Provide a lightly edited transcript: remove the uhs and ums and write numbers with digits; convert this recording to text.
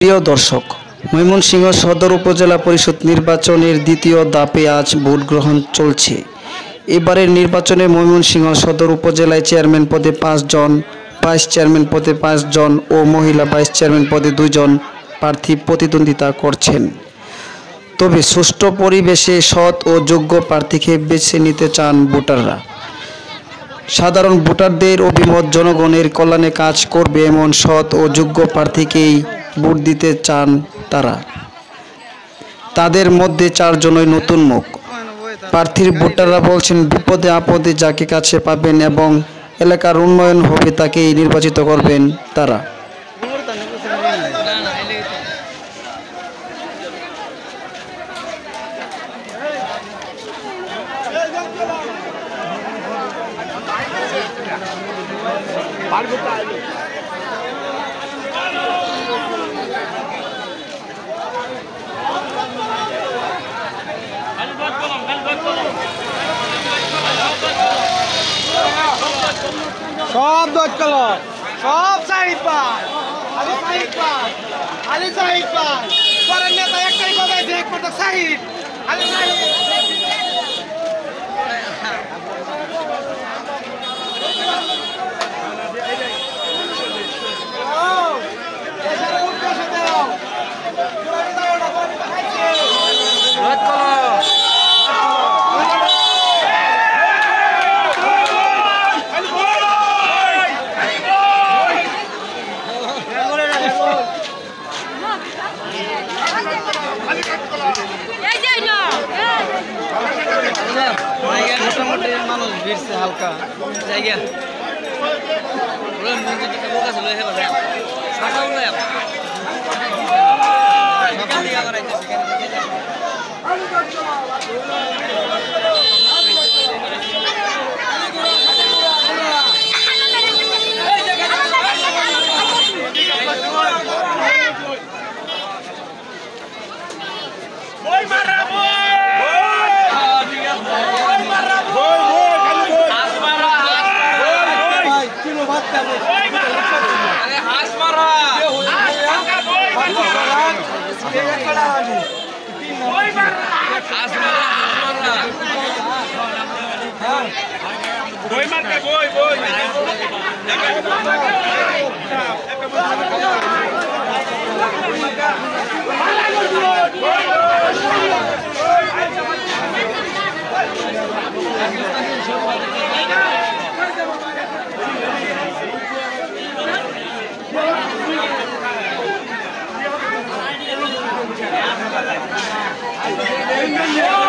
প্রিয় দর্শক, ময়মনসিংহ সদর উপজেলা পরিষদ নির্বাচনের দ্বিতীয় ধাপে আজ ভোট গ্রহণ চলছে। এবারের নির্বাচনে ময়মনসিংহ সদর উপজেলায় চেয়ারম্যান পদে 5 জন, ভাইস চেয়ারম্যান পদে 5 জন ও মহিলা ভাইস চেয়ারম্যান পদে 2 জন প্রার্থী প্রতিদ্বন্দ্বিতা করছেন। তবে সুষ্ঠু পরিবেশে সৎ ও যোগ্য প্রার্থীকে বেছে নিতে চান ভোটাররা। সাধারণ ভোটারদের অভিমত জনগণের কল্যাণে কাজ করবে এমন সৎ ও যোগ্য প্রার্থীকেই ভোট দিতে চান তারা। তাদের মধ্যে 4 জনই নতুন মুখ। প্রার্থীর ভোটাররা বলছেন, বিপদে আপদে যাকে কাছে পাবেন এবং এলাকার উন্নয়ন হবে তাকেই নির্বাচিত করবেন তারা। সব দোষ কলো সব সাইড পায় আলি সাইড পায় আলি সাইড পায় পরের নেতা একটাই কথা আছে একমাত্র সাইড আলি সাইড মোটামুটি মানুষ ভিড়ছে হালকা জায়গা Yeah.